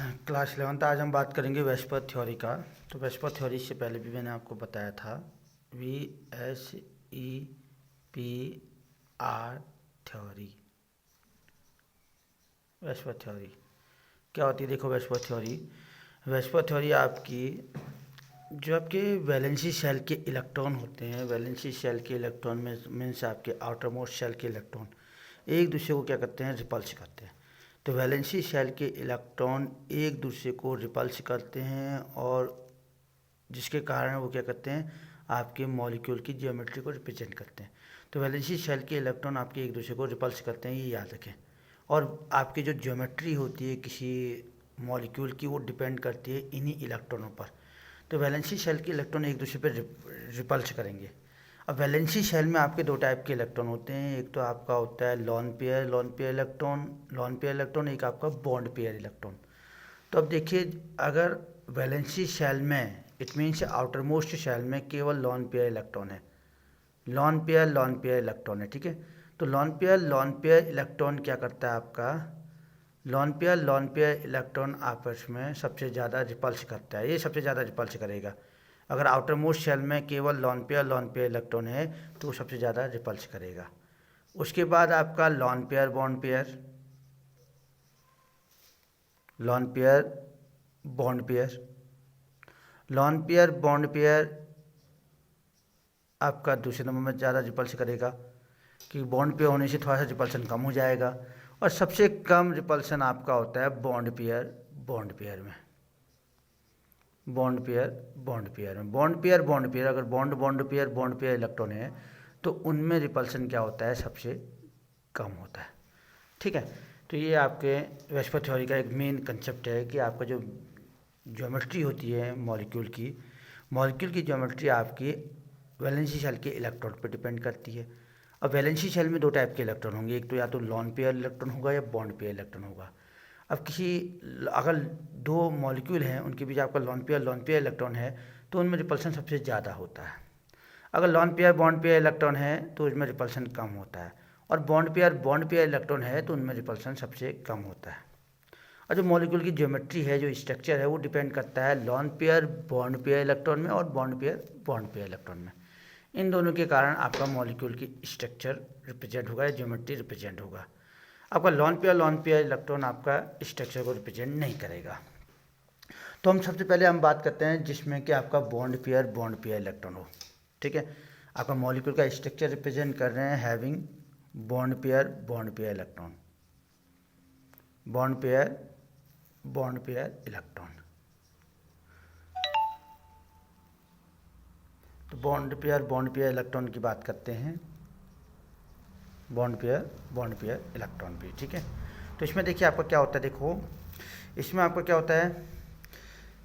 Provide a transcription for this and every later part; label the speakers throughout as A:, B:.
A: Class 11 आज हम बात करेंगे वेस्पर थ्योरी का। तो वेस्पर थ्योरी से पहले भी मैंने आपको बताया था VSEPR थ्योरी। वेस्पर थ्योरी क्या होती है? देखो, वेस्पर थ्योरी आपकी जो आपके वैलेंसी शेल के इलेक्ट्रॉन होते हैं, वैलेंसी शेल के इलेक्ट्रॉन में मीन्स आपके आउटर मोस्ट शेल के इलेक्ट्रॉन एक दूसरे को क्या करते हैं? रिपल्स करते हैं। तो वैलेंसी शेल के इलेक्ट्रॉन एक दूसरे को रिपल्स करते हैं और जिसके कारण वो क्या करते हैं? आपके मॉलिक्यूल की ज्योमेट्री को रिप्रेजेंट करते हैं। तो वैलेंसी शेल के इलेक्ट्रॉन आपके एक दूसरे को रिपल्स करते हैं, ये याद रखें। और आपकी जो ज्योमेट्री होती है किसी मॉलिक्यूल की, वो डिपेंड करती है इन्हीं इलेक्ट्रॉनों पर। तो वैलेंसी शेल के इलेक्ट्रॉन एक दूसरे पर रिपल्स करेंगे। अब वैलेंसी शेल में आपके दो टाइप के इलेक्ट्रॉन होते हैं। एक तो आपका होता है लॉन पेयर इलेक्ट्रॉन, एक आपका बॉन्ड पेयर इलेक्ट्रॉन। तो अब देखिए, अगर वैलेंसी शेल में it means outer most shell में केवल लॉन पेयर इलेक्ट्रॉन है, लॉन पेयर इलेक्ट्रॉन है, ठीक है। तो लॉन पेयर इलेक्ट्रॉन क्या करता है? आपका लॉन पेयर इलेक्ट्रॉन आपस में सबसे ज़्यादा रिपल्स करता है, ये सबसे ज़्यादा रिपल्स करेगा। अगर आउटर मोस्ट शेल में केवल लॉन पेयर इलेक्ट्रॉन है तो वो सबसे ज़्यादा रिपल्स करेगा। उसके बाद आपका lone pair bond pair lone pair bond pair आपका दूसरे नंबर में ज़्यादा रिपल्स करेगा, कि बॉन्ड पेयर होने से थोड़ा सा रिपल्सन कम हो जाएगा। और सबसे कम रिपल्सन आपका होता है बॉन्ड पेयर में अगर बॉन्ड पेयर इलेक्ट्रॉन है तो उनमें रिपल्सन क्या होता है? सबसे कम होता है, ठीक है। तो ये आपके वेस्पर थ्योरी का एक मेन कंसेप्ट है कि आपका जो ज्योमेट्री होती है मॉलिक्यूल की ज्योमेट्री आपकी वैलेंसी शेल के इलेक्ट्रॉन पर डिपेंड करती है। अब वैलेंसी शेल में दो टाइप के इलेक्ट्रॉन होंगे, एक तो या तो लॉन पेयर इलेक्ट्रॉन होगा या बॉन्ड पेयर इलेक्ट्रॉन होगा। अब अगर दो मॉलिक्यूल हैं, उनके बीच आपका लॉन पेयर इलेक्ट्रॉन है तो उनमें रिपल्सन सबसे ज़्यादा होता है। अगर lone pair bond pair electron है तो उसमें रिपल्सन कम होता है। और बॉन्ड पेयर इलेक्ट्रॉन है तो उनमें रिपल्सन सबसे कम होता है। और जो मॉलिक्यूल की ज्योमेट्री है, जो स्ट्रक्चर है, वो डिपेंड करता है lone pair bond pair electron में और बॉन्ड पेयर इलेक्ट्रॉन में। इन दोनों के कारण आपका मॉलिक्यूल की स्ट्रक्चर रिप्रेजेंट होगा या ज्योमेट्री रिप्रेजेंट होगा। आपका लॉन पेयर इलेक्ट्रॉन आपका स्ट्रक्चर को रिप्रेजेंट नहीं करेगा। तो हम सबसे पहले बात करते हैं जिसमें कि आपका बॉन्ड पेयर इलेक्ट्रॉन हो, ठीक है। आपका मॉलिक्यूल का स्ट्रक्चर रिप्रेजेंट कर रहे हैं having bond pair electron, bond pair electron. तो बॉन्ड पेयर इलेक्ट्रॉन की बात करते हैं, बॉन्ड पेयर इलेक्ट्रॉन भी, ठीक है। तो इसमें देखिए आपका क्या होता है, देखो इसमें आपका क्या होता है,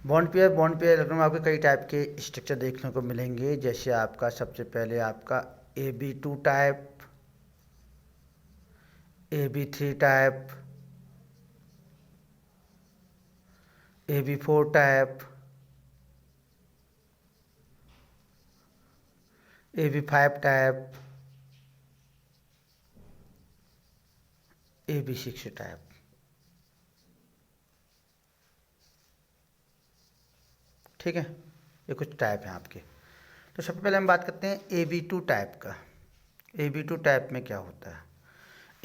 A: बॉन्ड पेयर इलेक्ट्रॉन में आपके कई टाइप के स्ट्रक्चर देखने को मिलेंगे। जैसे आपका सबसे पहले आपका AB2 type, AB3 type, AB4 type, AB5 type, AB6 type. ठीक है, ये कुछ टाइप हैं आपके। तो सबसे पहले हम बात करते हैं AB2 टाइप का। AB2 टाइप में क्या होता है?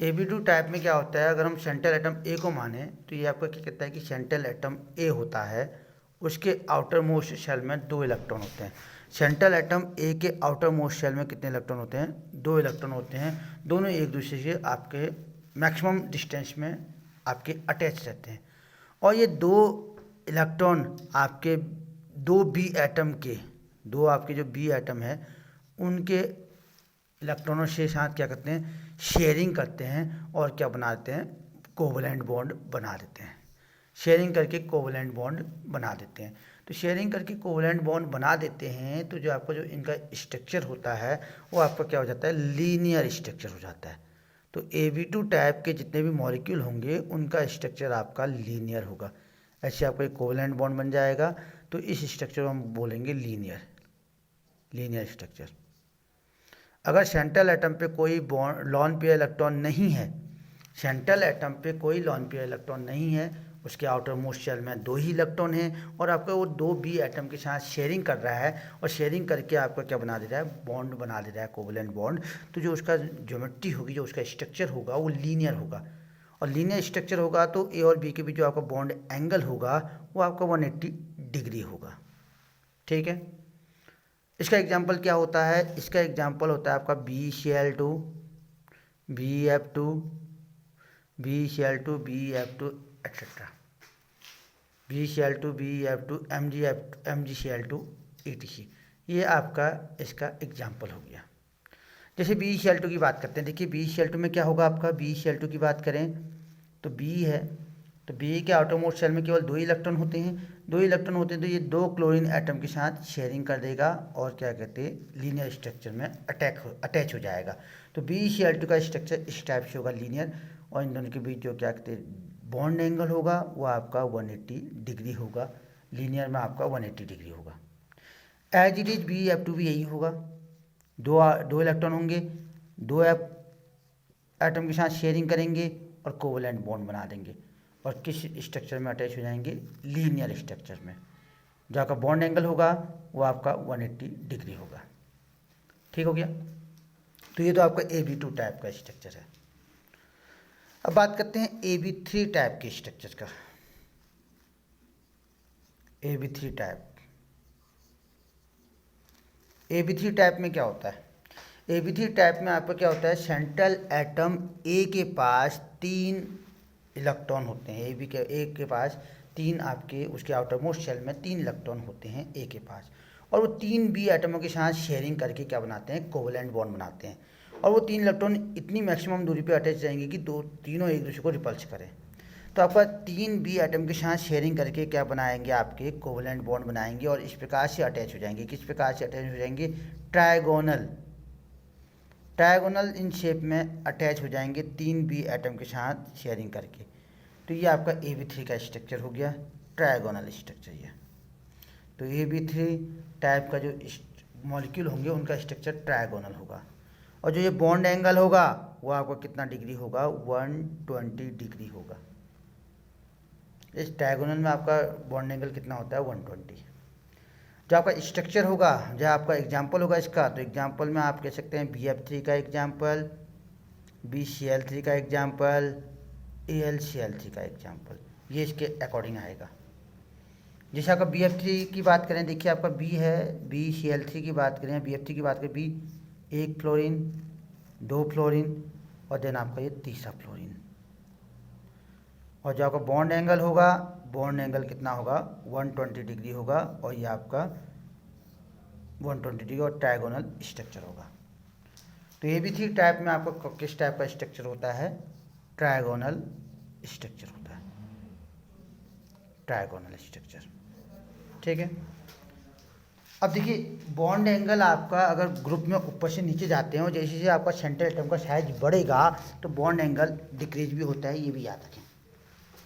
A: AB2 टाइप में क्या होता है, अगर हम सेंट्रल एटम A को माने तो ये आपका क्या कहता है कि सेंट्रल एटम A होता है, उसके आउटर मोस्ट शेल में 2 इलेक्ट्रॉन होते हैं। सेंट्रल एटम A के आउटर मोस्ट शेल में कितने इलेक्ट्रॉन होते हैं? 2 इलेक्ट्रॉन होते हैं। दोनों एक दूसरे से आपके मैक्सिमम डिस्टेंस में आपके अटैच रहते हैं। और ये 2 इलेक्ट्रॉन आपके दो आपके जो बी एटम है उनके इलेक्ट्रॉनों से साथ क्या करते हैं? शेयरिंग करते हैं और क्या बना देते हैं? कोवलेंट बॉन्ड बना देते हैं। शेयरिंग करके कोवलेंट बॉन्ड बना देते हैं। तो शेयरिंग करके कोवलेंट बॉन्ड बना देते हैं तो जो आपका जो इनका स्ट्रक्चर होता है वो आपका क्या हो जाता है? लीनियर स्ट्रक्चर हो जाता है। तो AB2 टाइप के जितने भी मॉलिक्यूल होंगे उनका स्ट्रक्चर आपका लीनियर होगा। ऐसे आपका एक कोवलेंट बॉन्ड बन जाएगा, तो इस स्ट्रक्चर को हम बोलेंगे लीनियर स्ट्रक्चर। अगर सेंट्रल एटम पे कोई लॉन पेयर इलेक्ट्रॉन नहीं है, सेंट्रल एटम पे कोई लॉन पेयर इलेक्ट्रॉन नहीं है उसके आउटर मोस्ट शेल में 2 ही इलेक्ट्रॉन हैं और आपका वो 2 बी एटम के साथ शेयरिंग कर रहा है और शेयरिंग करके आपका क्या बना दे रहा है, बॉन्ड बना दे रहा है, कोवलेंट बॉन्ड। तो जो उसका ज्योमेट्री होगी, जो उसका स्ट्रक्चर होगा वो लीनियर होगा और लीनियर स्ट्रक्चर होगा तो ए और बी के बीच जो आपका बॉन्ड एंगल होगा वो आपका 180 डिग्री होगा। ठीक है, इसका एग्जाम्पल क्या होता है, इसका एग्जाम्पल होता है आपका BCl2 BF2 BCl2 BF2 etcetera, BCl2 BF2 MgCl2 etc। ये आपका इसका एग्जाम्पल हो गया। जैसे BCl2 की बात करते हैं, देखिए BCl2 में क्या होगा आपका, BCl2 की बात करें तो B है, तो B के आउटर मोस्ट शेल में केवल 2 इलेक्ट्रॉन होते हैं, 2 इलेक्ट्रॉन होते हैं तो ये 2 क्लोरीन एटम के साथ शेयरिंग कर देगा और क्या कहते हैं, लीनियर स्ट्रक्चर में अटैच हो जाएगा। तो BCl2 का स्ट्रक्चर इस टाइप से होगा, लीनियर, और इन दोनों के बीच जो क्या कहते हैं बॉन्ड एंगल होगा वो आपका 180 डिग्री होगा, लीनियर में आपका 180 डिग्री होगा। एज इट इज BF2 भी यही होगा, दो इलेक्ट्रॉन होंगे, 2 एटम के साथ शेयरिंग करेंगे और कोवलेंट बॉन्ड बना देंगे और किस स्ट्रक्चर में अटैच हो जाएंगे, लीनियर स्ट्रक्चर में। जो आपका बॉन्ड एंगल होगा वो आपका 180 डिग्री होगा। ठीक हो गया, तो ये तो आपका AB2 टाइप का स्ट्रक्चर है। अब बात करते हैं AB3 टाइप के स्ट्रक्चर का। AB3 टाइप में क्या होता है, AB3 टाइप में आपका क्या होता है, सेंट्रल एटम A के पास 3 इलेक्ट्रॉन होते हैं, ए के पास 3 आपके उसके आउटर मोस्ट शेल में 3 इलेक्ट्रॉन होते हैं A के पास, और वो 3 B एटमों के साथ शेयरिंग करके क्या बनाते हैं, कोवलेंट बॉन्ड बनाते हैं। और वो 3 इलेक्ट्रॉन इतनी मैक्सिमम दूरी पे अटैच जाएंगे कि तीनों एक दूसरे को रिपल्स करें। तो आपका 3 B एटम के साथ शेयरिंग करके क्या बनाएंगे, आपके कोवलेंट बॉन्ड बनाएंगे और इस प्रकार से अटैच हो जाएंगे। किस प्रकार से अटैच हो जाएंगे, ट्रायगोनल इन शेप में अटैच हो जाएंगे 3 B एटम के साथ शेयरिंग करके। तो ये आपका AB3 का स्ट्रक्चर हो गया, ट्रायगोनल स्ट्रक्चर ये। तो AB3 टाइप का जो मॉलिक्यूल होंगे उनका स्ट्रक्चर ट्रायगोनल होगा और जो ये बॉन्ड एंगल होगा वो आपका कितना डिग्री होगा, 120 डिग्री होगा। इस ट्रायगोनल में आपका बॉन्ड एंगल कितना होता है, 120। जो आपका स्ट्रक्चर होगा, जो आपका एग्जाम्पल होगा इसका, तो एग्जाम्पल में आप कह सकते हैं BF3 का एग्जाम्पल, BCl3 का एग्जाम्पल, AlCl3 का एग्जाम्पल, ये इसके अकॉर्डिंग आएगा। जैसे आपका BF3 की बात करें, देखिए आपका B है, BCl3 की बात करें, BF3 की बात करें, B 1 फ्लोरीन 2 फ्लोरीन और देन आपका ये तीसरा फ्लोरीन। और जो आपका बॉन्ड एंगल होगा, बॉन्ड एंगल कितना होगा, 120 डिग्री होगा और ये आपका 120 डिग्री और ट्रायगोनल स्ट्रक्चर होगा। तो AB3 टाइप में आपका किस टाइप का स्ट्रक्चर होता है, ट्रायगोनल स्ट्रक्चर होता है, ट्रायगोनल स्ट्रक्चर। ठीक है, अब देखिए बॉन्ड एंगल आपका अगर ग्रुप में ऊपर से नीचे जाते हैं और जैसे जैसे आपका सेंट्रल एटम का साइज बढ़ेगा तो बॉन्ड एंगल डिक्रीज भी होता है, ये भी याद रखें।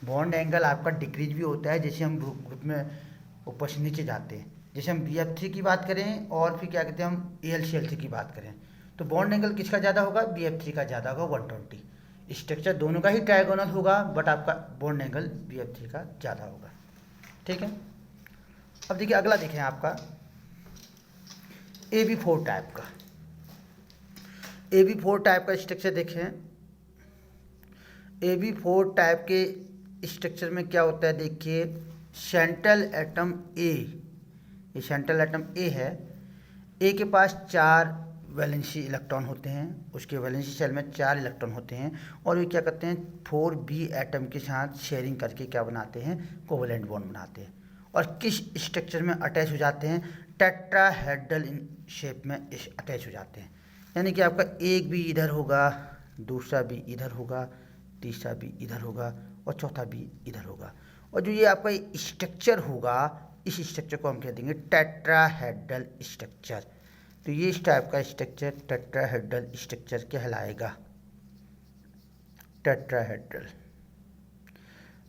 A: बॉन्ड एंगल आपका डिक्रीज भी होता है जैसे हम ग्रुप में ऊपर से नीचे जाते हैं। जैसे हम BF3 की बात करें और फिर क्या कहते हैं हम AlCl3 की बात करें, तो बॉन्ड एंगल किसका ज़्यादा होगा, BF3 का ज़्यादा होगा, 120। स्ट्रक्चर दोनों का ही ट्रायगोनल होगा बट आपका बॉन्ड एंगल BF3 का ज़्यादा होगा। ठीक है, अब देखिए अगला देखें आपका AB4 टाइप का। AB4 टाइप का स्ट्रक्चर देखें, AB4 टाइप के स्ट्रक्चर में क्या होता है, देखिए सेंट्रल एटम A, ये सेंट्रल एटम A है, A के पास 4 वैलेंसी इलेक्ट्रॉन होते हैं, उसके वैलेंसी शेल में 4 इलेक्ट्रॉन होते हैं और ये क्या करते हैं 4B एटम के साथ शेयरिंग करके क्या बनाते हैं, कोवलेंट बॉन्ड बनाते हैं और किस स्ट्रक्चर में अटैच हो जाते हैं, टेट्राहेड्रल इन शेप में अटैच हो जाते हैं। यानी कि आपका एक भी इधर होगा, दूसरा भी इधर होगा, तीसरा भी इधर होगा और चौथा भी इधर होगा। और जो ये आपका स्ट्रक्चर होगा, इस स्ट्रक्चर को हम कह देंगे टेट्राहेड्रल स्ट्रक्चर। तो ये इस टाइप का स्ट्रक्चर टेट्राहेड्रल स्ट्रक्चर कहलाएगा, टेट्राहेड्रल।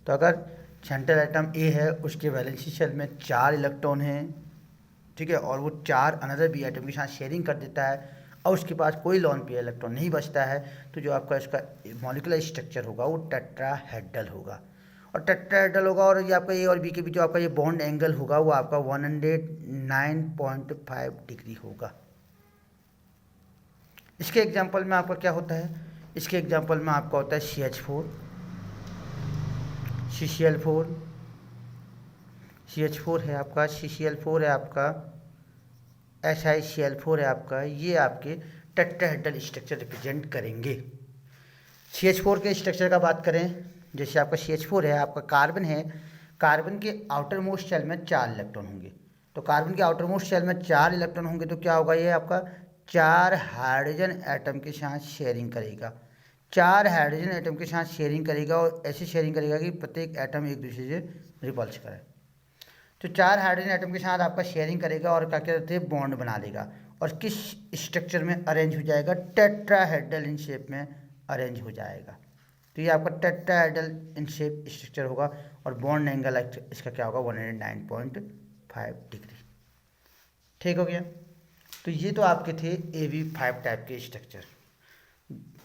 A: तो अगर सेंट्रल एटम A है, उसके वैलेंसी शेल में 4 इलेक्ट्रॉन हैं, ठीक है, और वो 4 अनदर B एटम के साथ शेयरिंग कर देता है और उसके पास कोई लॉन पेयर इलेक्ट्रॉन नहीं बचता है, तो जो आपका इसका मॉलिक्यूलर स्ट्रक्चर होगा वो टेट्राहेड्रल होगा। और टेट्राहेड्रल होगा, और ये आपका ए और बी के बीच जो आपका ये बॉन्ड एंगल होगा वो आपका 109.5 डिग्री होगा। इसके एग्जांपल में आपका क्या होता है, इसके एग्जांपल में आपका होता है CH4, CCl4, CH4 है आपका, CCl4 है आपका, HiCl4 है आपका। ये आपके टेट्राहेड्रल स्ट्रक्चर रिप्रेजेंट करेंगे। CH4 के स्ट्रक्चर का बात करें, जैसे आपका CH4 है, आपका कार्बन है, कार्बन के आउटर मोस्ट शेल में 4 इलेक्ट्रॉन होंगे। तो कार्बन के आउटर मोस्ट शेल में 4 इलेक्ट्रॉन होंगे तो क्या होगा, ये आपका 4 हाइड्रोजन एटम के साथ शेयरिंग करेगा, 4 हाइड्रोजन एटम के साथ शेयरिंग करेगा, और ऐसी शेयरिंग करेगा कि प्रत्येक एटम एक दूसरे से रिपल्स करे। तो 4 हाइड्रोजन एटम के साथ आपका शेयरिंग करेगा और क्या कहते हैं, बॉन्ड बना लेगा, और किस स्ट्रक्चर में अरेंज हो जाएगा, टेट्राहेड्रल इन शेप में अरेंज हो जाएगा। तो ये आपका टेट्राहेड्रल इन शेप स्ट्रक्चर होगा, और बॉन्ड एंगल इसका क्या होगा, 109.5 डिग्री। ठीक हो गया। तो ये तो आपके थे AB5 टाइप के स्ट्रक्चर,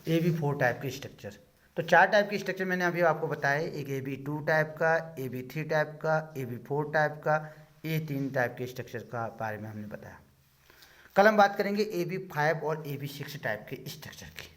A: AB4 टाइप के स्ट्रक्चर। तो 4 टाइप के स्ट्रक्चर मैंने अभी आपको बताया, एक AB2 टाइप का, AB3 टाइप का, AB4 टाइप का, A3 टाइप के स्ट्रक्चर का बारे में हमने बताया। कल हम बात करेंगे AB5 और AB6 टाइप के स्ट्रक्चर की।